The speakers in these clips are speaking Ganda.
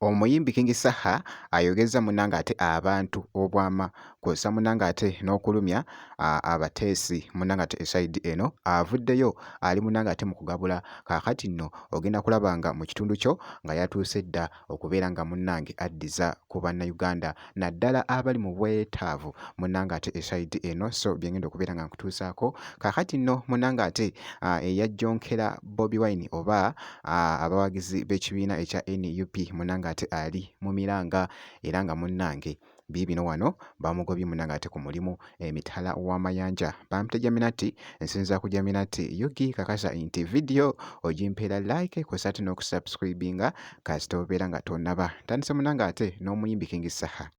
Omuyimbi King Saha ayogeza munnange ate abantu obwama kw'ossa munnange ate n'okulumya abateesi munnange ate esayidi eno avuddeyo ali munnange ate mu kugabula kaakati nno ogenda kulaba nga mu kitundu kyo nga yatuuse dda okubeera nga munnange addiza ku bannayuganda naddala abali mu bwetaavu munnange ate esayidi eno so byengenda okubeera nga nkutuusaako kaakati nno munnange ate eyajjonkera Bobi Wine oba abawagizi b'ekibiina ekya NUP munnange ate ali mu miranga era nga munnange biibino wano bamugobye munnange ate ku mulimu emitala w'amayanja bamuteja minati nsinza kujja minati Yugi kakasa nti video ogimpeera like kw'ossa ate n'okusubscribinga kasita obeera nga tonnaba tandise munnange ate n'omuyimbi King Saha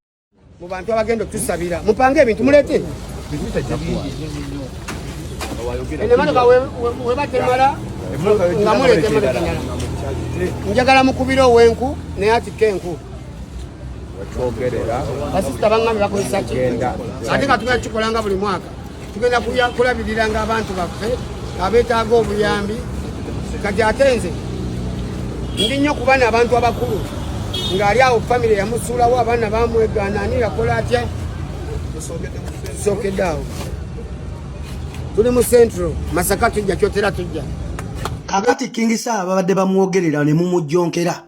mu bantu abagenda okusabira mupange ebintu mulete enemotoka webatemala nga mulete mulekanyala njagala mukubira owenku naye atikka enku basisita bangambe bakozesa ki ate nga tugenda kikolanga buli mwaka tugenda kulabiriranga abantu baffe abeetaaga obuyambi kati ate nze ndi nnyo ku baana abantu abakulu ng'ali awo famire yamusuulawo abaana bamwegana ani yakola atya tusookedde awo tuli mu central Masaka tujja kyotera tujja kakati King Saha babadde bamwogerera ne mumujjonkera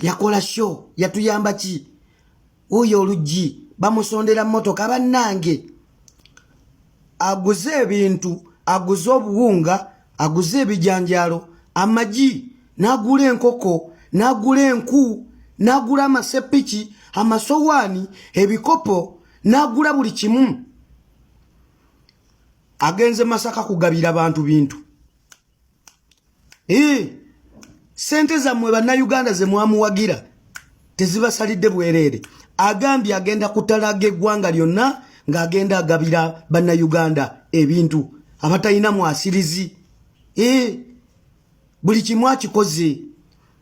yakola show yatuyamba ki oyo oluggi bamusondera mmotoka bannange aguze ebintu aguze obuwunga aguze ebijanjalo amagi n'agula enkoko n'agula enku n'agula amasepiki amasowaani ebikopo n'agula buli kimu agenze Masaka kugabira abantu bintu sente zammwe bannayuganda ze mwamuwagira tezibasalidde bwereere agambye agenda kutalaga eggwanga lyonna ng'agenda agabira bannayuganda ebintu abatalina mwasirizi buli kimu akikoze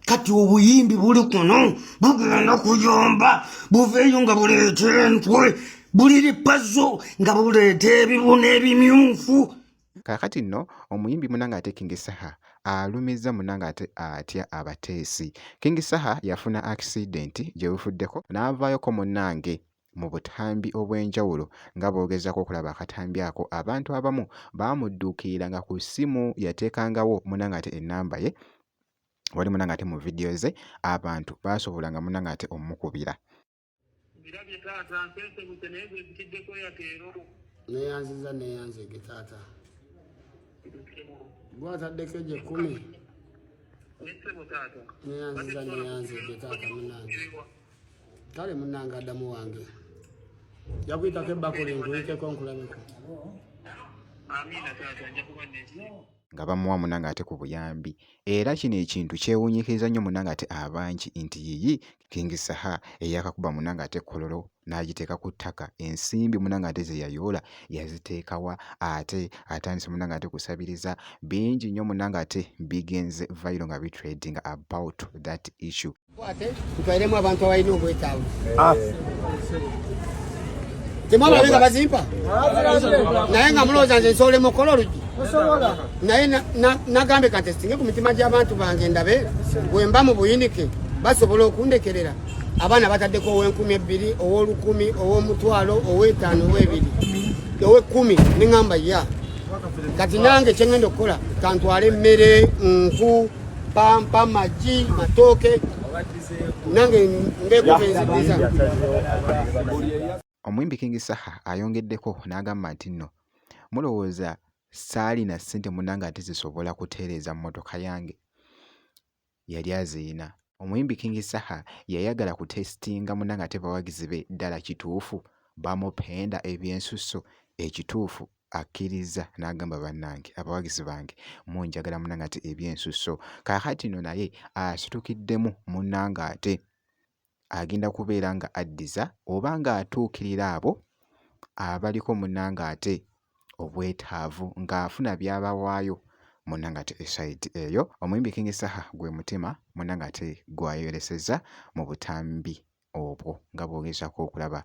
kati obuyimbi buli kuno bugenda kuyomba buveeyo nga buleeta entwe buli lipazo nga buleeta ebibuna ebimyufu kaakati nno omuyimbi munnange ate King Saha alumiza munnange ate atya abateesi King Saha yafuna accident gye bufuddeko n'avaayoko munnange mu butambi obw'enjawulo nga boogezako okulaba akatambi ako abantu abamu baamudduukiranga ku ssimu yateekangawo munnange ate ennamba ye wali munnange ate mu vidiyo ze abantu baasobolanga munnange ate omukubira neyanziza neyanzege taata gwataddeko gye 10 neyanziza neyanzege taata munange kale munange addamu wange yakuyitako ebbakuli nkuyiteko nkulabeko nga bamuwa munnange ate ku buyambi era kino ekintu kyewuunyikiriza nnyo munnange ate abangi nti yiyi King Saha eyakakuba munnange ate kololo n'agiteeka ku ttaka ensimbi munnange ate ze yayoola yaziteekawa ate atandise munnange ate kusabiriza bingi nnyo munnange ate bigenze viral nga bitrading about that issue tutwairemu abantu abalina obwetaavu temwabalinga bazimpa naye nga mulowooza nze nsobola mukola oluggi naye nagambe katestinge ku mitima gy'abantu bange ndabe bwe mba mu buyinike basobola okundekerera abaana bataddeko ow'Enkumi 2 ow'Olukumi ow'Omutwalo ow'Etaano ow'Ebiri ow'Ekkumi neŋŋamba ya kati nange kyengenda okukola kantwale emmere nku pampa magi matooke nange mbeeko benzibiza omuyimbi King Saha ayongeddeko n'agamba nti nno mulowooza saalina ssente munnange ate zisobola kutereeza mmotoka yange yali aziina omuyimbi King Saha yayagala kutesitinga munnange ate bawagizi be ddala kituufu bamupenda ebyensusso ekituufu akkiriza n'agamba bannange abawagizi bange munjagala munnange ate ebyensusso kaakati nno naye asitukiddemu munnange ate agenda kubeera nga addiza oba nga atuukirira abo abaliko munnange ate obwetaavu ng'afuna by'abawaayo munnange ate esayidi eyo omuyimbi King Saha gwe mutima munnange ate gwayoleseza mu butambi obwo nga bwogezako okulaba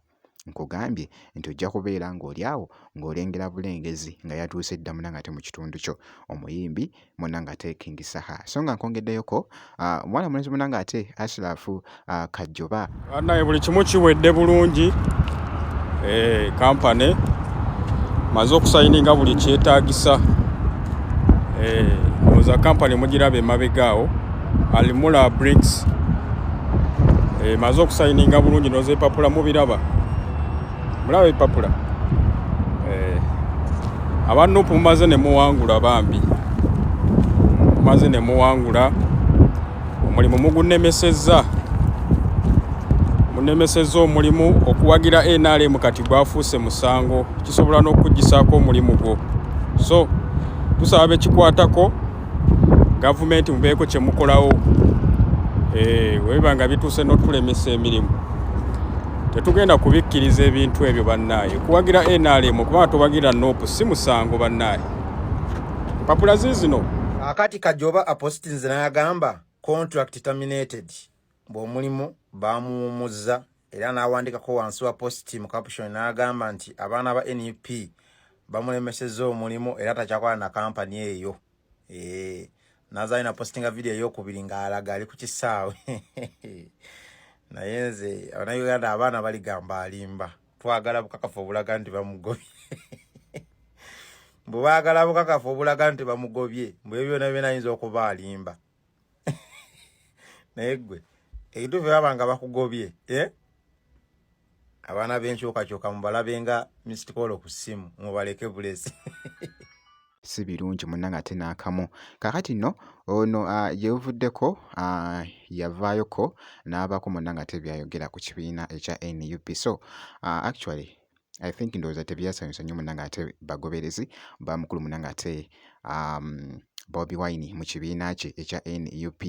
nkugambye nti ojja kubeera ng'oli awo ng'olengera bulengezi nga yatuuse dda munanga ate mu kitundu kyo omuyimbi munanga ate King Saha. So nga nkongeddeyoko mwana mulenzi munanga ate Ashraf Kajoba naye buli kimu kiwedde bulungi kampani maze okusayininga buli kyetaagisa oza kampani mugiraba emabegaawo Alimula Bricks maze okusayininga bulungi noza epapula mubiraba mulaba epapula abanupu mumaze ne muwangula bambi mumaze ne muwangula omulimu mugunemesezza omulimu okuwagira NRM kati gwafuuse musango kisobola n'okugisaako omulimu gwo. So tusaba bekikwatako gavumenti mubeeko kye mukolawo webanga bituuse n'otulemesa emirimu tetugenda kubikkiriza ebintu ebyo bannaaye kuwagira NRM kubanga towagira NOP si musango bannaaye empapula ziizino akati Kajoba apostinze n'agamba contract terminated bw'omulimu bamuwumuzza era n'awandikako wansi wa posti mu caption n'agamba nti abaana ba NUP bamulemesezza omulimu era takyakola na kampani eyo nazaali na postinga video ey'okubiri ng'alaga ali ku kisaawe naye nze Abannayuganda abaana baligamba alimba twagala bukakafu obulaga nti bamugobye bwe baagala bukakafu obulaga nti bamugobye mbwe byonna byonna ayinza okuba alimba naye ggwe ekituufu babanga bakugobye abaana b'enkyukakyuka mubalabe nga missed call ku ssimu mubaleke bulesi si birungi munanga ate n'akamu kakati nno ono yevuddeko yavaayoko n'abaako munanga ate byayogera ku kibiina ekya NUP. So actually I think ndowooza tebyasanyusa nnyo munanga ate bagoberezi bamukulu munanga ate Bobi Wine mu kibiina kye ekya NUP.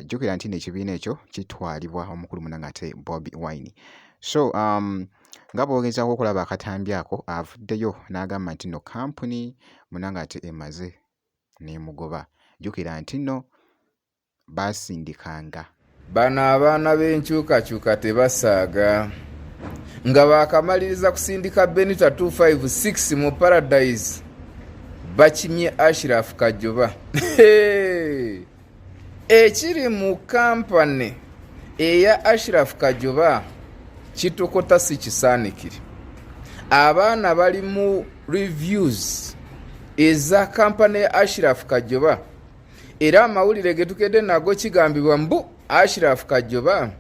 Jjukira nti n'ekibiina ekyo kitwalibwa omukulu munanga ate Bobi Wine. So nga bw'ogezaako okulaba akatambi ako avuddeyo n'agamba nti nno kampuni munanga ate emaze n'emugoba. Jjukira nti nno baasindikanga bano abaana b'enkyukakyuka tebasaaga nga bakamaliriza kusindika Benita 256 mu Paradise bakimye Ashraf Kajoba ekiri mu kampani eya Ashraf Kajoba kitokota si kisaanikire. Abaana bali mu reviews eza kampani ya Ashraf Kajoba era amawulire getukedde nago kigambibwa mbu Ashraf Kajoba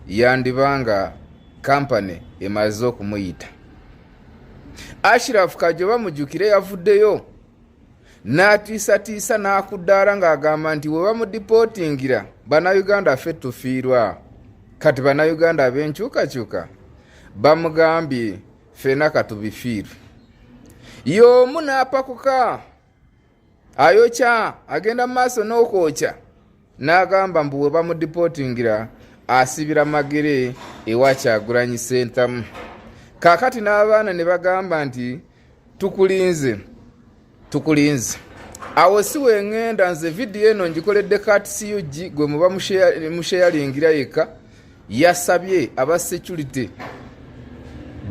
yandibanga kampani emaze okumuyita. Ashraf Kajoba mujjukire yavuddeyo n'atiisatiisa n'akuddaala ng'agamba nti we bamudipotingira Bannayuganda ffe tufiirwa. Kati Bannayuganda ab'enkyukakyuka bamugambye ffena katubifiirwe. Y'omu n'apakuka ayokya agenda mu maaso n'okwokya n'agamba mbu we bamudipotingira asibira magere ewa Kyagulanyi Ssentamu. Kaakati n'abaana ne bagamba nti tukulinze. Awo si wengenda nze vidiyo eno ngikoledde CUG gwe muba musheyalingira yeka yasabye aba security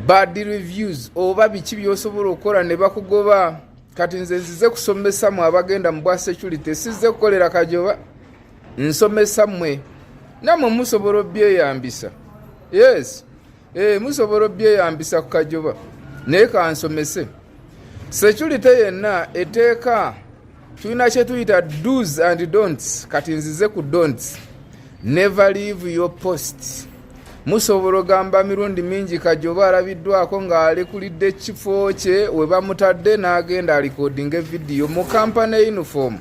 bad reviews oba biki byosobola okukola ne bakugoba. Kati nze nzize kusomesa mu abagenda mu bwa security sizze kukolera Kajoba nsomesa mmwe namwe musobola obyeyambisa. Yes musobola obyeyambisa ku Kajoba naye kansomese. Security yenna eteeka tulina kye tuyita do's and don'ts. Kati nzize ku don'ts. Never leave your post. Musobola ogamba mirundi mingi Kajoba alabiddwako ng'alekulidde ekifo kye we bamutadde n'agenda alikodinga evidiyo mu kampani uniform.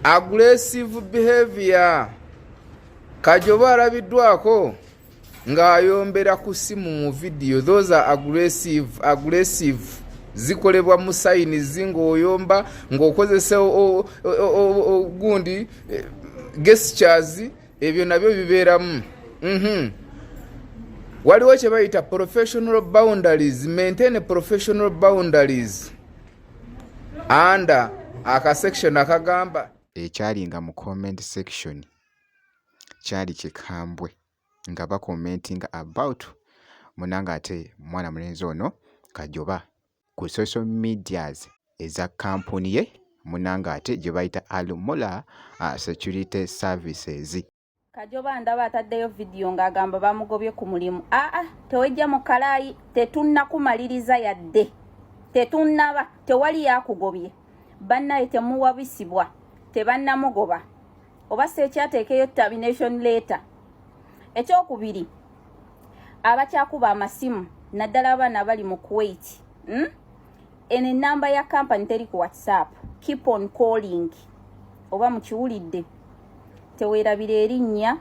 Aggressive behavior. Kajoba alabiddwako ng'ayombera ku simu mu vidiyo. Those are aggressive. Zikolebwa mu sayini ng'oyomba ng'okozesa gundi gestures ebyo nabyo bibeeramu. Waliwo kye bayita professional boundaries. Maintain professional boundaries. Under akasection akagamba ekyalinga mu comment section kyali kikambwe nga bakomentinga about munanga ate mwana mulenzi ono Kajoba ku social medias eza kampuni ye munanga ate gye bayita Almola Security Services. Kajoba ndaba ataddeyo video ng'agamba bamugobye ku mulimu. Tewejja mu kalaayi, tetunnakumaliriza yadde. Tetunnaba, tewali yakugobye. Bannaye temuwabisibwa, tebannamugoba. Oba sekyateekeyo termination letter. Ekyokubiri, abakyakuba amasimu naddala abaana bali mu Kuwait. Eno ennamba ya kampani teri ku WhatsApp. Keep on calling. Oba mukiwulidde. Teweerabira erinnya.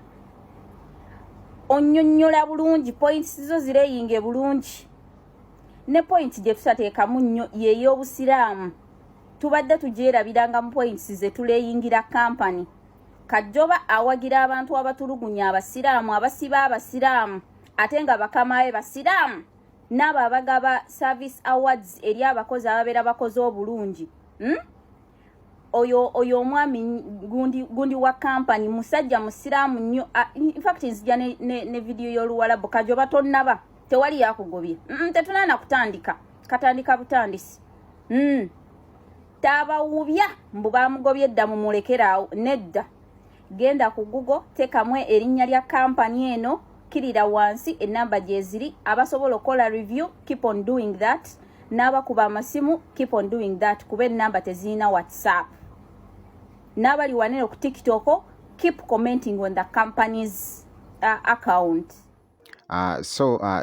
Onnyonnyola bulungi, points zo zireyinge bulungi. Ne point gye tutateekamu nnyo y'ey'obusiraamu. Tubadde tugyerabiranga mu points ze tuleyingira kampani. Kajoba awagira abantu abatulugunya abasiraamu, abasiba abasiraamu, ate nga bakamaye basiraamu. N'abo abagaba service awards eri abakozi ababeera bakoze obulungi. Oyo omwami gundi wa kampani musajja musiraamu nnyo. In fact nzija ne video y'Oluwalabu. Kajoba tonnaba, tewali yakugobye. Tetunaana kutandika, katandika butandisi. Tabawubya mbu bamugobye dda mu mulekeraawo, nedda. Genda ku Google, tekamu erinnya lya kampani eno, kirira wansi enamba gye ziri. Abasobola okola review, keep on doing that. N'abakuba amasimu, keep on doing that. Kuba enamba tezirina WhatsApp. N'abali wanene ku TikTok, keep commenting on the company's account.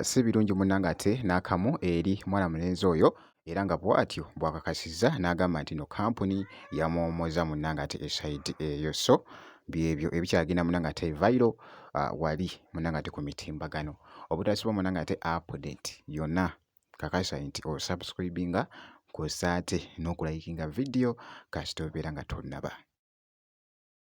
Si birungi munanga ate n'akamu eri mwana mulenzi oyo, era nga bw'atyo bw'akakasiza n'agamba nti no kampuni yamwomoza munanga ate eside eyo. So byebyo ebikyagenda munanga ate viral wali munanga ate ku mitimbagano. Obutasiba munanga ate update yonna kakasa nti osubscribinga kosaate n'okulayikinga video kasita obeera nga tonnaba.